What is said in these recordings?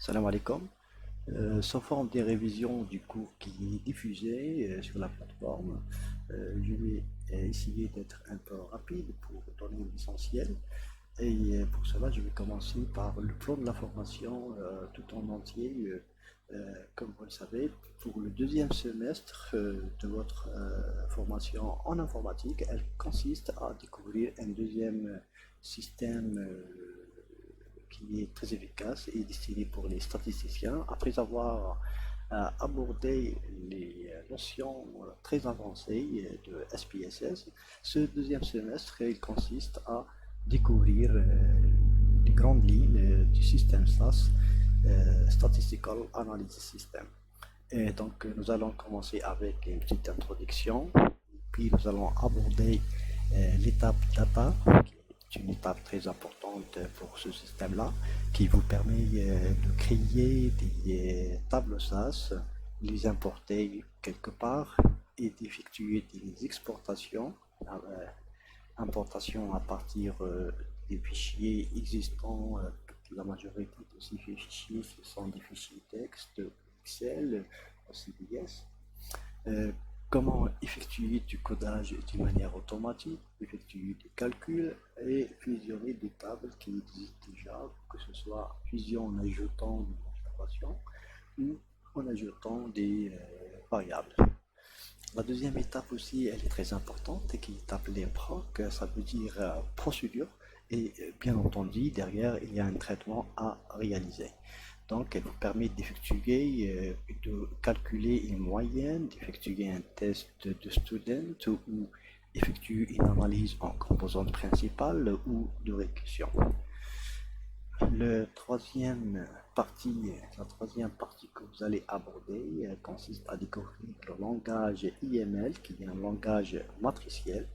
Salam alaikum. Sous forme des révisions du cours qui est diffusé sur la plateforme, je vais essayer d'être un peu rapide pour donner l'essentiel. Et pour cela, je vais commencer par le plan de la formation tout en entier. Comme vous le savez, pour le deuxième semestre de votre formation en informatique, elle consiste à découvrir un deuxième système qui est très efficace et destiné pour les statisticiens. Après avoir abordé les notions très avancées de SPSS, ce deuxième semestre il consiste à découvrir les grandes lignes du système SAS, Statistical Analysis System. Et donc nous allons commencer avec une petite introduction, puis nous allons aborder l'étape data, qui est une étape très importante pour ce système-là, qui vous permet de créer des tables SAS, les importer quelque part et d'effectuer des exportations, importations à partir des fichiers existants. La majorité de ces fichiers, ce sont des fichiers texte, Excel, CDS. Euh, Comment effectuer du codage d'une manière automatique, effectuer des calculs et fusionner des tables qui existent déjà, que ce soit fusion en ajoutant des informations ou en ajoutant des variables. La deuxième étape aussi, elle est très importante et qui est appelée PROC, ça veut dire procédure. Et bien entendu, derrière, il y a un traitement à réaliser. Donc, elle vous permet d'effectuer, de calculer une moyenne, d'effectuer un test de student ou effectuer une analyse en composante principale ou de régression. La troisième partie que vous allez aborder consiste à découvrir le langage IML, qui est un langage matriciel,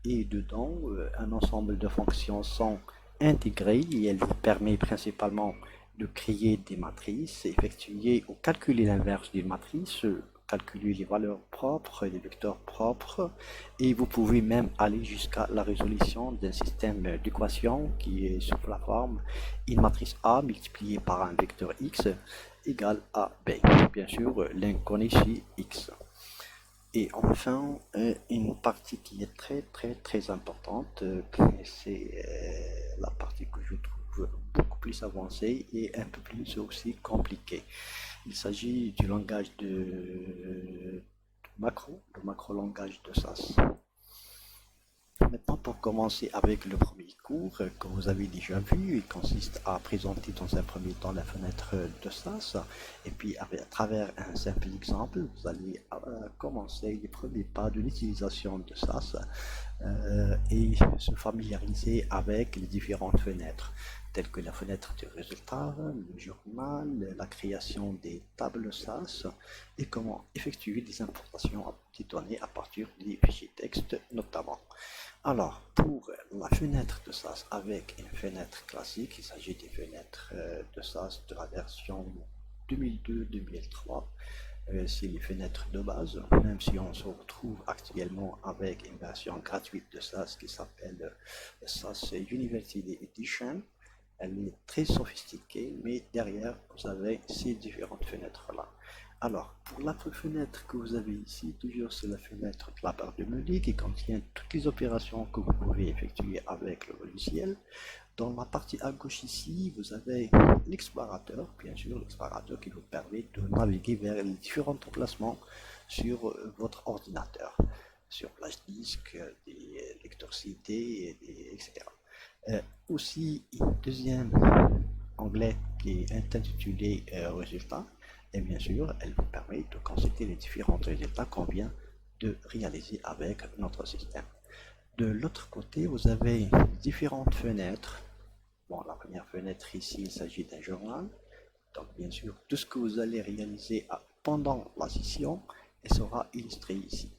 et dedans, un ensemble de fonctions sont intégrées et elle vous permet principalement de créer des matrices, effectuer ou calculer l'inverse d'une matrice, calculer les valeurs propres, les vecteurs propres, et vous pouvez même aller jusqu'à la résolution d'un système d'équation qui est sous la forme une matrice A multipliée par un vecteur X égale à B. Bien sûr, l'inconnu ici X. Et enfin, une partie qui est très importante, c'est la partie que je trouve beaucoup plus avancée et un peu plus aussi compliquée. Il s'agit du langage de macro, le macro-langage de SAS. Maintenant, pour commencer avec le premier cours que vous avez déjà vu, il consiste à présenter dans un premier temps la fenêtre de SAS et puis à travers un simple exemple, vous allez commencer les premiers pas de l'utilisation de SAS et se familiariser avec les différentes fenêtres telles que la fenêtre de résultats, le journal, la création des tables SAS et comment effectuer des importations de données à partir des fichiers texte notamment. Alors, pour la fenêtre de SAS avec une fenêtre classique, il s'agit des fenêtres de SAS de la version 2002-2003. C'est les fenêtres de base, même si on se retrouve actuellement avec une version gratuite de SAS qui s'appelle SAS University Edition. Elle est très sophistiquée, mais derrière, vous avez ces différentes fenêtres-là. Alors, pour la fenêtre que vous avez ici, toujours c'est la fenêtre de la barre de menu qui contient toutes les opérations que vous pouvez effectuer avec le logiciel. Dans la partie à gauche ici, vous avez l'explorateur, bien sûr, l'explorateur qui vous permet de naviguer vers les différents emplacements sur votre ordinateur, sur flash disk, des lecteurs CD, etc. Aussi, un deuxième onglet qui est intitulé Résultats. Et bien sûr, elle vous permet de consulter les différents résultats qu'on vient de réaliser avec notre système. De l'autre côté, vous avez différentes fenêtres. Bon, la première fenêtre ici, il s'agit d'un journal. Donc, bien sûr, tout ce que vous allez réaliser pendant la session sera illustré ici.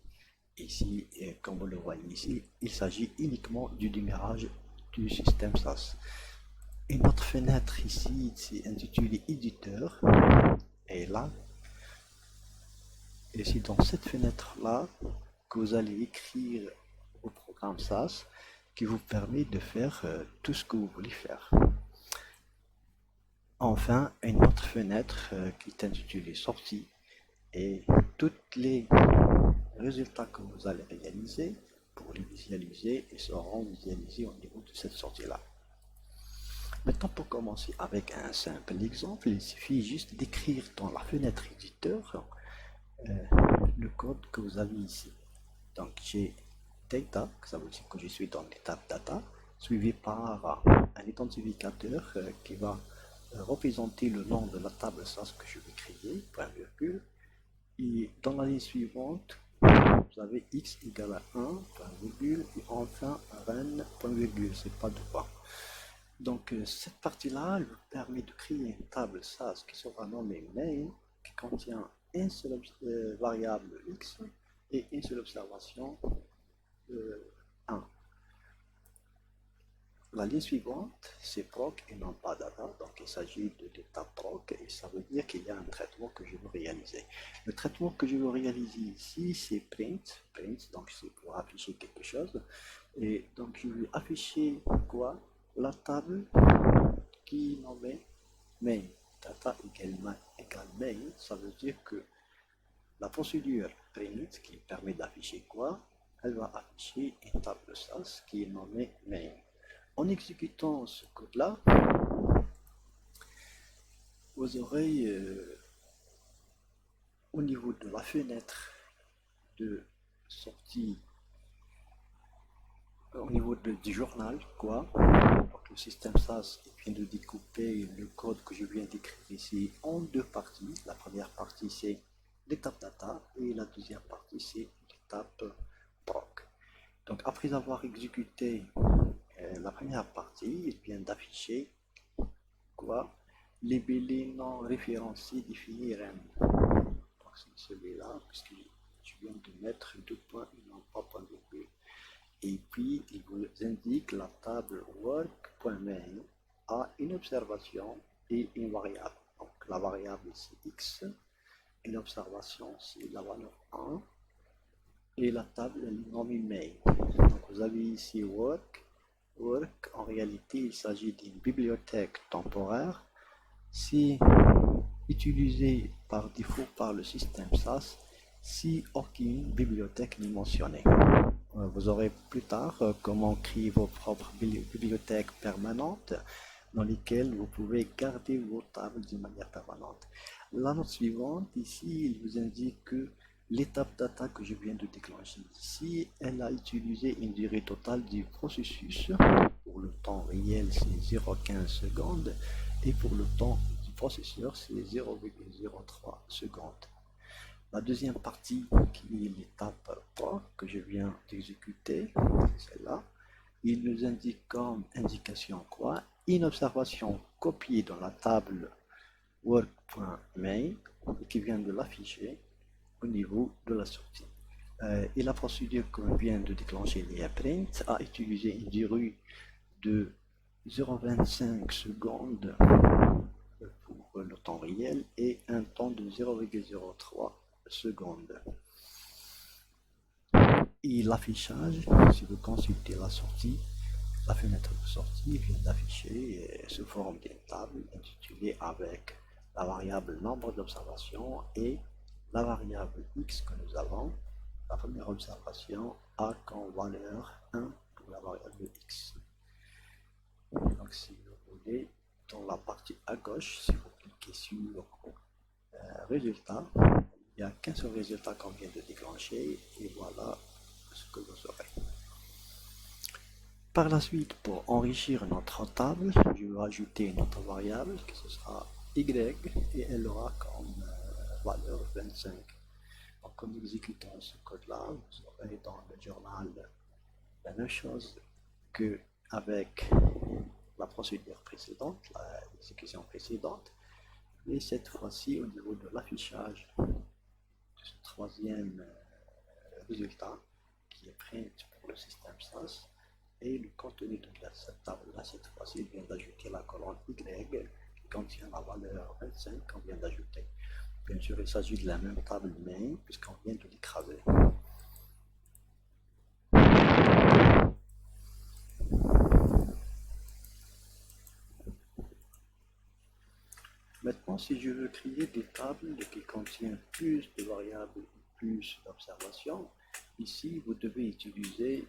Ici, comme vous le voyez ici, il s'agit uniquement du démarrage du système SAS. Une autre fenêtre ici, c'est intitulée éditeur. Et là, et c'est dans cette fenêtre-là que vous allez écrire au programme SAS qui vous permet de faire tout ce que vous voulez faire. Enfin, une autre fenêtre qui est intitulée sortie et tous les résultats que vous allez réaliser pour les visualiser et seront visualisés au niveau de cette sortie-là. Maintenant, pour commencer avec un simple exemple, il suffit juste d'écrire dans la fenêtre éditeur euh, le code que vous avez ici. Donc, j'ai data, ça veut dire que je suis dans l'étape data, suivi par un identificateur qui va représenter le nom de la table SAS que je vais créer, point virgule. Et dans la ligne suivante, vous avez x égale à 1, point virgule, et enfin ren, point virgule, c'est pas de quoi. Donc cette partie-là vous permet de créer une table SAS qui sera nommée main, qui contient une seule variable x et une seule observation 1. La ligne suivante, c'est proc et non pas data, donc il s'agit de l'étape proc et ça veut dire qu'il y a un traitement que je veux réaliser. Le traitement que je veux réaliser ici, c'est print, donc c'est pour afficher quelque chose. Et donc je vais afficher quoi? La table qui est nommée main. Data égale main, ça veut dire que la procédure print qui permet d'afficher quoi? Elle va afficher une table SAS qui est nommée main. En exécutant ce code-là, vous aurez au niveau de la fenêtre de sortie, au niveau du journal, quoi. Donc le système SAS vient de découper le code que je viens d'écrire ici en deux parties. La première partie, c'est l'étape data et la deuxième partie, c'est l'étape proc. Donc après avoir exécuté la première partie, il vient d'afficher quoi? Libellé non référencé définir ren. Donc c'est celui-là, puisque je viens de mettre deux points et non pas point virgule. Et puis il vous indique la table work.main a une observation et une variable. Donc la variable c'est x et l'observation c'est la valeur 1 et la table est nommée main. Donc vous avez ici work. Work, en réalité, il s'agit d'une bibliothèque temporaire. C'est utilisé par défaut par le système SAS si aucune bibliothèque n'est mentionnée. Vous aurez plus tard comment créer vos propres bibliothèques permanentes dans lesquelles vous pouvez garder vos tables d'une manière permanente. La note suivante, ici, il vous indique que l'étape data que je viens de déclencher ici, elle a utilisé une durée totale du processus. Pour le temps réel, c'est 0,15 secondes et pour le temps du processeur, c'est 0,03 secondes. La deuxième partie, qui est l'étape PROC que je viens d'exécuter, c'est celle-là. Il nous indique comme indication quoi? Une observation copiée dans la table work.main qui vient de l'afficher au niveau de la sortie. Et la procédure qu'on vient de déclencher, l'IAPrint, a utilisé une durée de 0,25 secondes pour le temps réel et un temps de 0,03 secondes. Et l'affichage, si vous consultez la sortie, la fenêtre de sortie vient d'afficher sous forme d'une table intitulée avec la variable nombre d'observations et la variable x que nous avons. La première observation a comme valeur 1 pour la variable x. Donc si vous voulez, dans la partie à gauche, si vous cliquez sur résultat, il n'y a qu'un seul résultat qu'on vient de déclencher et voilà ce que vous aurez. Par la suite, pour enrichir notre table, je vais ajouter une autre variable que ce sera y et elle aura comme valeur 25. Donc en exécutant ce code-là, vous aurez dans le journal la même chose que avec la procédure précédente, l'exécution précédente, et cette fois-ci au niveau de l'affichage de ce troisième résultat qui est print pour le système SAS et le contenu de cette table-là, cette fois-ci, vient d'ajouter la colonne Y qui contient la valeur 25 qu'on vient d'ajouter. Bien sûr, il s'agit de la même table main puisqu'on vient de l'écraser. Maintenant, si je veux créer des tables qui contiennent plus de variables, plus d'observations, ici, vous devez utiliser